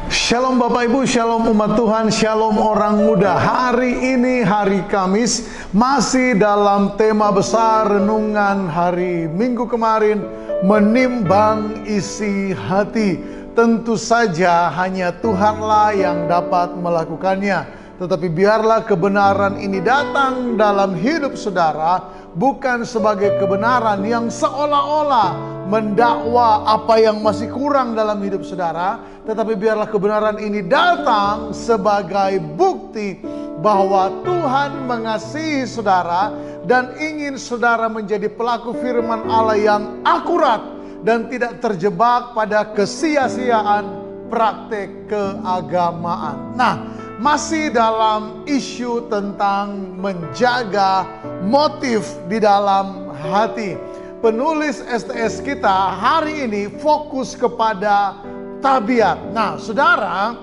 Shalom Bapak Ibu, shalom umat Tuhan, shalom orang muda. Hari ini hari Kamis, masih dalam tema besar renungan hari Minggu kemarin, menimbang isi hati. Tentu saja hanya Tuhanlah yang dapat melakukannya. Tetapi biarlah kebenaran ini datang dalam hidup saudara, bukan sebagai kebenaran yang seolah-olah mendakwa apa yang masih kurang dalam hidup saudara, tetapi biarlah kebenaran ini datang sebagai bukti bahwa Tuhan mengasihi saudara dan ingin saudara menjadi pelaku firman Allah yang akurat dan tidak terjebak pada kesia-siaan praktek keagamaan. Nah, masih dalam isu tentang menjaga motif di dalam hati. Penulis STS kita hari ini fokus kepada tabiat. Nah, saudara,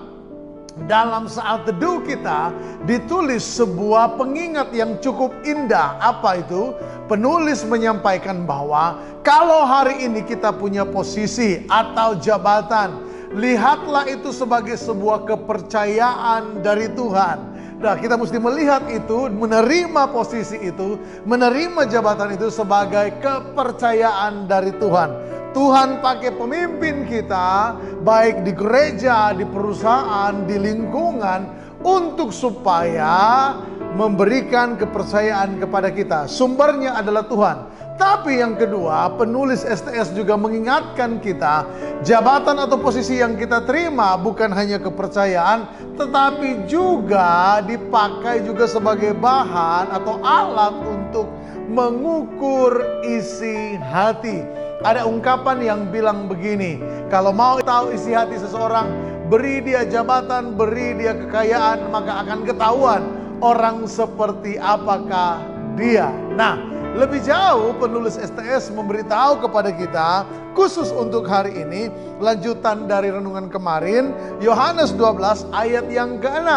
dalam saat teduh kita ditulis sebuah pengingat yang cukup indah. Apa itu? Penulis menyampaikan bahwa kalau hari ini kita punya posisi atau jabatan, lihatlah itu sebagai sebuah kepercayaan dari Tuhan. Nah, kita mesti melihat itu, menerima posisi itu, menerima jabatan itu sebagai kepercayaan dari Tuhan. Tuhan pakai pemimpin kita, baik di gereja, di perusahaan, di lingkungan, untuk supaya memberikan kepercayaan kepada kita. Sumbernya adalah Tuhan. Tapi yang kedua, penulis STS juga mengingatkan kita, jabatan atau posisi yang kita terima bukan hanya kepercayaan, tetapi juga dipakai juga sebagai bahan atau alat untuk mengukur isi hati. Ada ungkapan yang bilang begini, kalau mau tahu isi hati seseorang, beri dia jabatan, beri dia kekayaan, maka akan ketahuan orang seperti apakah dia. Nah, lebih jauh penulis STS memberitahu kepada kita, khusus untuk hari ini, lanjutan dari renungan kemarin, Yohanes 12 ayat yang ke-6.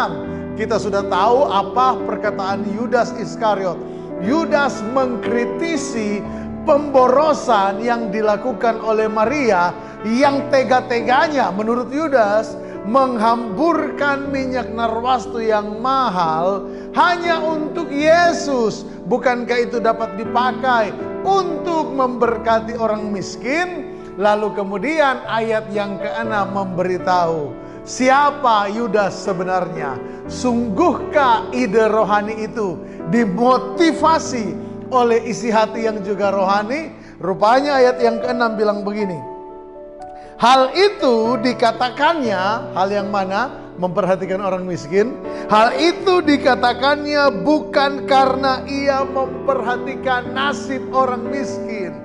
Kita sudah tahu apa perkataan Yudas Iskariot. Yudas mengkritisi pemborosan yang dilakukan oleh Maria, yang tega-teganya menurut Yudas menghamburkan minyak narwastu yang mahal hanya untuk Yesus. Bukankah itu dapat dipakai untuk memberkati orang miskin? Lalu kemudian ayat yang ke-6 memberitahu siapa Yudas sebenarnya. Sungguhkah ide rohani itu dimotivasi oleh isi hati yang juga rohani? Rupanya ayat yang ke-6 bilang begini, hal itu dikatakannya, hal yang mana? Memperhatikan orang miskin. Hal itu dikatakannya bukan karena ia memperhatikan nasib orang miskin.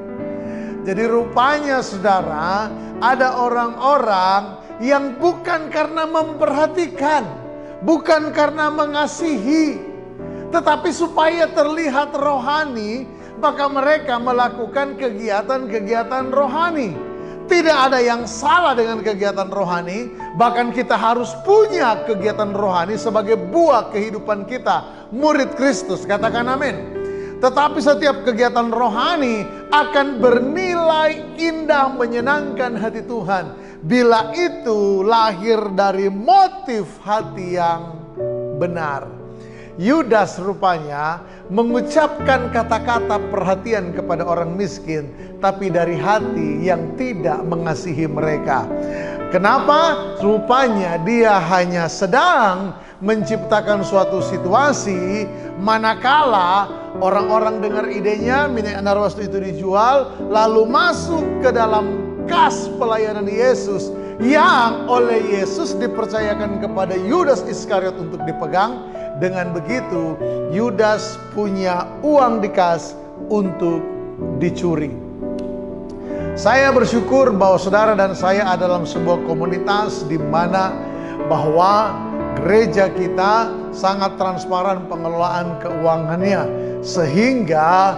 Jadi rupanya saudara, ada orang-orang yang bukan karena memperhatikan, bukan karena mengasihi, tetapi supaya terlihat rohani, maka mereka melakukan kegiatan-kegiatan rohani. Tidak ada yang salah dengan kegiatan rohani, bahkan kita harus punya kegiatan rohani sebagai buah kehidupan kita, murid Kristus, katakan amin. Tetapi setiap kegiatan rohani akan bernilai indah menyenangkan hati Tuhan bila itu lahir dari motif hati yang benar. Yudas rupanya mengucapkan kata-kata perhatian kepada orang miskin, tapi dari hati yang tidak mengasihi mereka. Kenapa? Rupanya dia hanya sedang menciptakan suatu situasi manakala orang-orang dengar idenya, minyak narwastu itu dijual, lalu masuk ke dalam kas pelayanan Yesus yang oleh Yesus dipercayakan kepada Yudas Iskariot untuk dipegang. Dengan begitu, Yudas punya uang di kas untuk dicuri. Saya bersyukur bahwa saudara dan saya ada dalam sebuah komunitas di mana bahwa gereja kita sangat transparan pengelolaan keuangannya, sehingga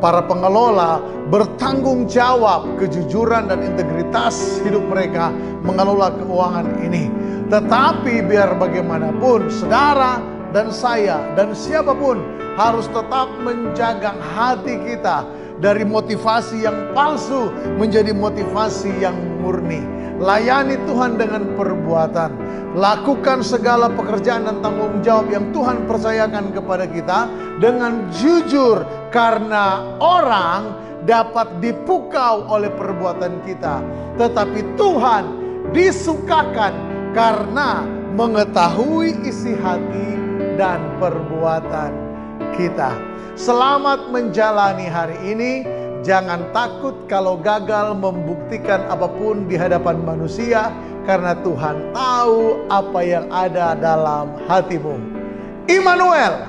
para pengelola bertanggung jawab kejujuran dan integritas hidup mereka mengelola keuangan ini. Tetapi biar bagaimanapun, saudara dan saya dan siapapun harus tetap menjaga hati kita dari motivasi yang palsu menjadi motivasi yang murni. Layani Tuhan dengan perbuatan. Lakukan segala pekerjaan dan tanggung jawab yang Tuhan percayakan kepada kita dengan jujur, karena orang dapat dipukau oleh perbuatan kita, tetapi Tuhan disukakan karena mengetahui isi hati dan perbuatan kita. Selamat menjalani hari ini. Jangan takut kalau gagal membuktikan apapun di hadapan manusia, karena Tuhan tahu apa yang ada dalam hatimu. Immanuel,